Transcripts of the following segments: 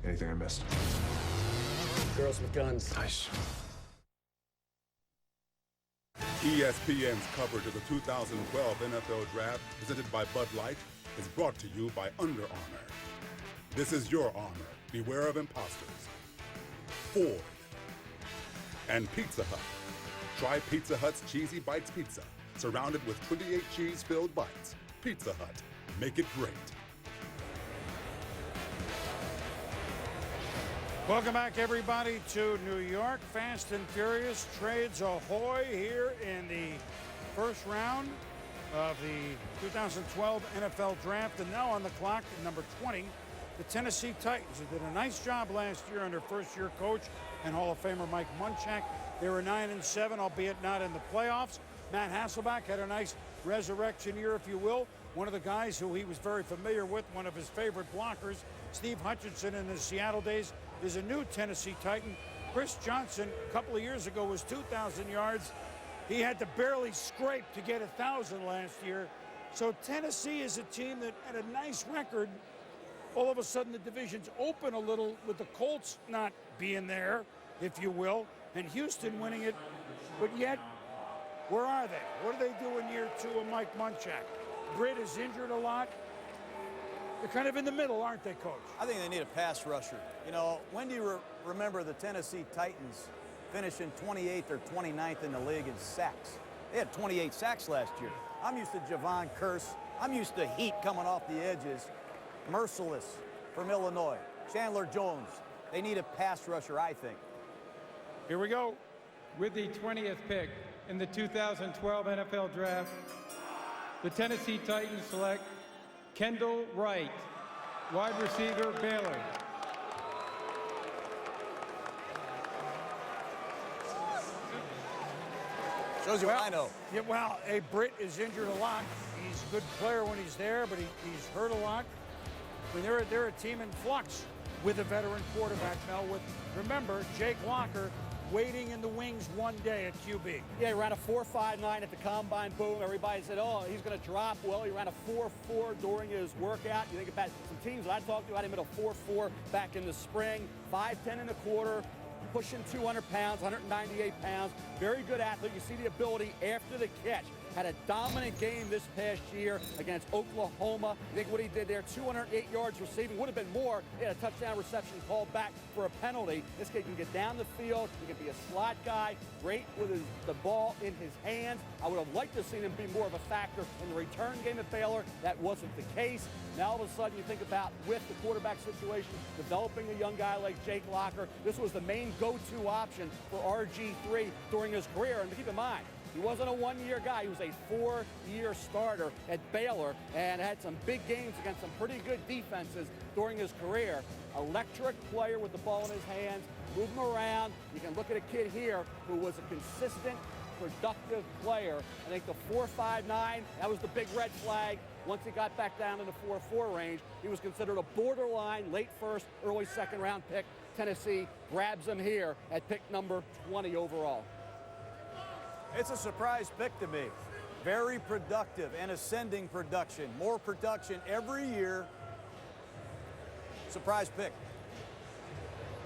Anything I missed? Girls with guns. Nice. ESPN's coverage of the 2012 NFL Draft, presented by Bud Light, is brought to you by Under Armour. This is your armor. Beware of imposters. Ford. And Pizza Hut. Try Pizza Hut's Cheesy Bites Pizza, surrounded with 28 cheese-filled bites. Pizza Hut. Make it great. Welcome back, everybody, to New York. Fast and Furious trades ahoy here in the first round of the 2012 NFL Draft. And now on the clock, at number 20, the Tennessee Titans, who did a nice job last year under first-year coach and Hall of Famer Mike Munchak. They were 9-7, albeit not in the playoffs. Matt Hasselbeck had a nice resurrection year, if you will. One of the guys who he was very familiar with, one of his favorite blockers, Steve Hutchinson in the Seattle days, is a new Tennessee Titan. Chris Johnson, a couple of years ago, was 2,000 yards. He had to barely scrape to get 1,000 last year. So Tennessee is a team that had a nice record. All of a sudden, the division's open a little with the Colts not being there, if you will, and Houston winning it. But yet, where are they? What do they do in year two of Mike Munchak? Britt is injured a lot. They're kind of in the middle, aren't they, Coach? I think they need a pass rusher. You know, when do you remember the Tennessee Titans finishing 28th or 29th in the league in sacks? They had 28 sacks last year. I'm used to Javon Curse. I'm used to heat coming off the edges. Merciless from Illinois. Chandler Jones. They need a pass rusher, I think. Here we go. With the 20th pick in the 2012 NFL Draft, the Tennessee Titans select Kendall Wright, wide receiver, Baylor. Shows you what I know. Yeah, well, hey, Britt is injured a lot. He's a good player when he's there, but he's hurt a lot. I mean, they're a team in flux with a veteran quarterback, Mel, with, remember, Jake Locker waiting in the wings one day at QB. Yeah, he ran a 4.59 at the combine. Boom. Everybody said, oh, he's going to drop. Well, he ran a 4.4 during his workout. You think about some teams that I talked to had him at a 4.4 back in the spring. 5'10 and a quarter, pushing 200 pounds, 198 pounds. Very good athlete. You see the ability after the catch. Had a dominant game this past year against Oklahoma. You think what he did there, 208 yards receiving, would have been more. He had a touchdown reception called back for a penalty. This kid can get down the field. He can be a slot guy, great with the ball in his hands. I would have liked to have seen him be more of a factor in the return game at Baylor. That wasn't the case. Now all of a sudden you think about, with the quarterback situation, developing a young guy like Jake Locker, this was the main go-to option for RG3 during his career. And keep in mind, he wasn't a one-year guy. He was a 4-year starter at Baylor and had some big games against some pretty good defenses during his career. Electric player with the ball in his hands, move him around. You can look at a kid here who was a consistent, productive player. I think the 4.59, that was the big red flag. Once he got back down in the 4.4 range, he was considered a borderline late first, early second round pick. Tennessee grabs him here at pick number 20 overall. It's a surprise pick to me. Very productive and ascending production. More production every year. Surprise pick.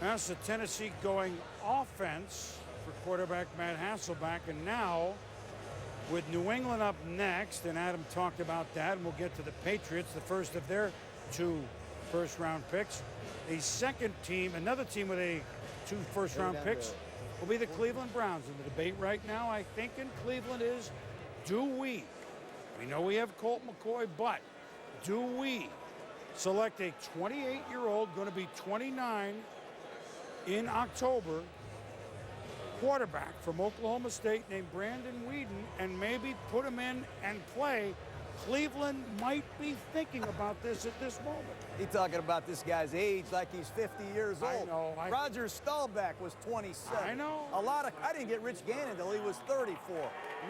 That's the Tennessee going offense for quarterback Matt Hasselbeck. And now, with New England up next, and Adam talked about that, and we'll get to the Patriots, the first of their 2 first-round picks. A second team, another team with 2 first-round picks, will be the Cleveland Browns. And the debate right now, I think, in Cleveland is, do we know we have Colt McCoy, but do we select a 28-year-old, going to be 29 in October, quarterback from Oklahoma State named Brandon Weeden, and maybe put him in and play? Cleveland might be thinking about this at this moment. He's talking about this guy's age like he's 50 years old. I know. Roger Staubach was 27. I know. I didn't get Rich Gannon until he was 34.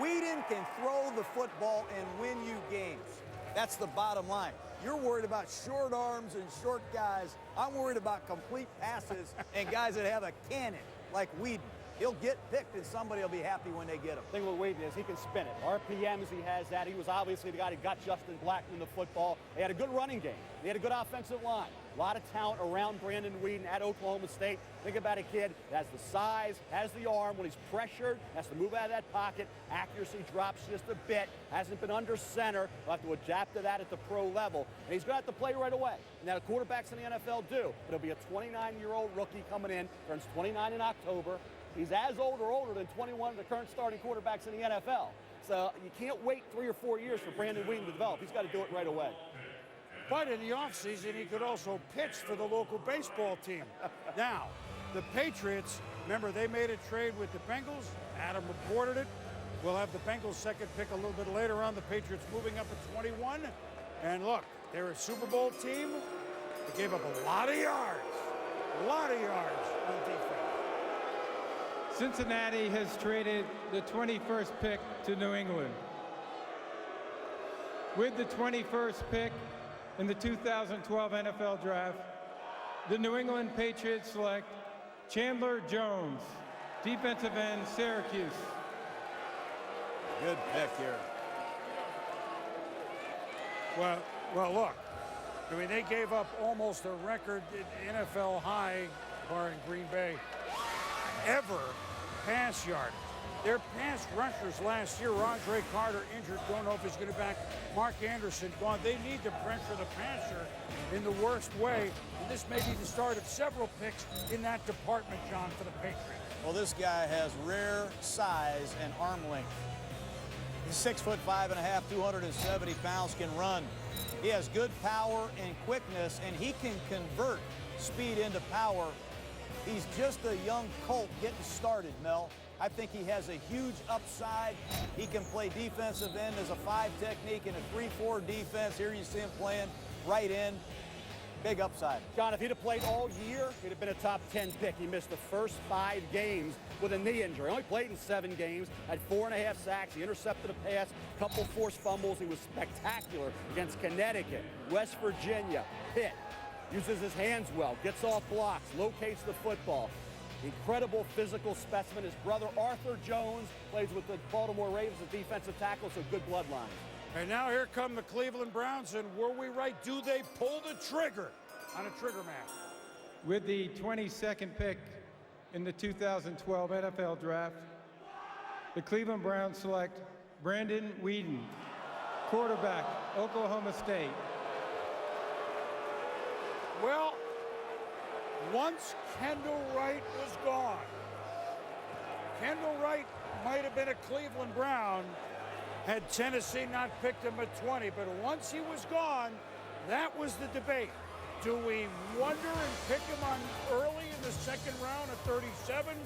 Weeden can throw the football and win you games. That's the bottom line. You're worried about short arms and short guys. I'm worried about complete passes and guys that have a cannon like Weeden. He'll get picked, and somebody will be happy when they get him. The thing with Weeden is he can spin it. RPMs, he has that. He was obviously the guy that got Justin Blackman the football. They had a good running game. They had a good offensive line. A lot of talent around Brandon Weeden at Oklahoma State. Think about a kid that has the size, has the arm. When he's pressured, has to move out of that pocket. Accuracy drops just a bit. Hasn't been under center. He'll have to adapt to that at the pro level. And he's going to have to play right away. Now, the quarterbacks in the NFL do. But he'll be a 29-year-old rookie coming in. Turns 29 in October. He's as old or older than 21 of the current starting quarterbacks in the NFL. So you can't wait 3 or 4 years for Brandon Weeden to develop. He's got to do it right away. But in the offseason, he could also pitch for the local baseball team. Now, the Patriots, remember, they made a trade with the Bengals. Adam reported it. We'll have the Bengals' second pick a little bit later on. The Patriots moving up at 21. And look, they're a Super Bowl team. They gave up a lot of yards on defense. Cincinnati has traded the 21st pick to New England. With the 21st pick in the 2012 NFL Draft, the New England Patriots select Chandler Jones, defensive end, Syracuse. Good pick here. Well, look. I mean, they gave up almost a record NFL high, barring Green Bay, ever pass yard. Their pass rushers last year, Andre Carter injured, don't know if he's going to be back. Mark Anderson gone. They need to pressure the passer in the worst way. And this may be the start of several picks in that department, John, for the Patriots. Well, this guy has rare size and arm length. He's 6'5.5", 270 pounds, can run. He has good power and quickness, and he can convert speed into power. He's just a young colt getting started, Mel. I think he has a huge upside. He can play defensive end as a 5 technique in a 3-4 defense. Here you see him playing right end. Big upside. John, if he'd have played all year, he'd have been a top 10 pick. He missed the first 5 games with a knee injury. Only played in 7 games, had 4.5 sacks. He intercepted a pass, a couple forced fumbles. He was spectacular against Connecticut, West Virginia, Pitt. Uses his hands well, gets off blocks, locates the football. Incredible physical specimen. His brother Arthur Jones plays with the Baltimore Ravens as defensive tackle, so good bloodline. And now here come the Cleveland Browns, and were we right? Do they pull the trigger on a trigger match? With the 22nd pick in the 2012 NFL Draft, the Cleveland Browns select Brandon Weeden, quarterback, Oklahoma State. Well, once Kendall Wright was gone, Kendall Wright might have been a Cleveland Brown had Tennessee not picked him at 20, but once he was gone, that was the debate. Do we wonder and pick him on early in the second round at 37,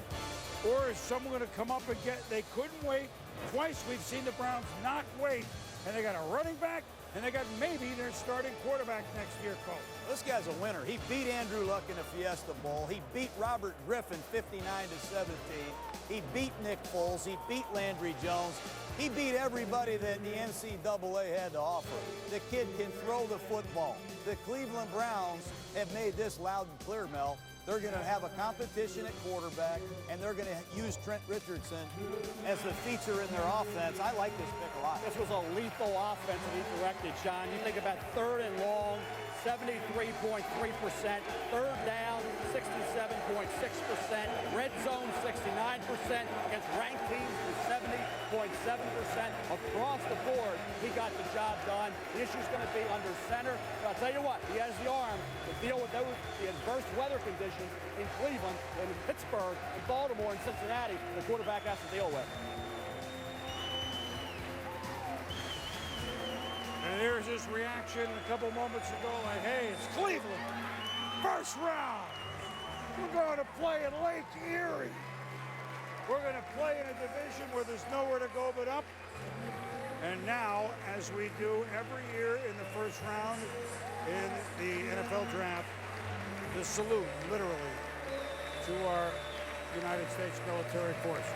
or is someone going to come up and get? They couldn't wait. Twice we've seen the Browns not wait, and they got a running back, and they got maybe their starting quarterback next year, Coach. This guy's a winner. He beat Andrew Luck in the Fiesta Bowl. He beat Robert Griffin 59-17. He beat Nick Foles. He beat Landry Jones. He beat everybody that the NCAA had to offer. The kid can throw the football. The Cleveland Browns have made this loud and clear, Mel. They're going to have a competition at quarterback, and they're going to use Trent Richardson as the feature in their offense. I like this pick a lot. This was a lethal offense that he directed, John. You think about 3rd and long, 73.3%, 3rd down, 67.6%, red zone, 69%, against ranked teams, 70.7%. Across the board, he got the job done. The issue's going to be under center. But I'll tell you what, he has the arm to deal with the adverse weather conditions in Cleveland, in Pittsburgh, in Baltimore, and Cincinnati, the quarterback has to deal with. And here's his reaction a couple moments ago, like, hey, it's Cleveland. First round. We're going to play in Lake Erie. We're going to play in a division where there's nowhere to go but up. And now, as we do every year in the first round in the NFL Draft, the salute, literally, to our United States military force.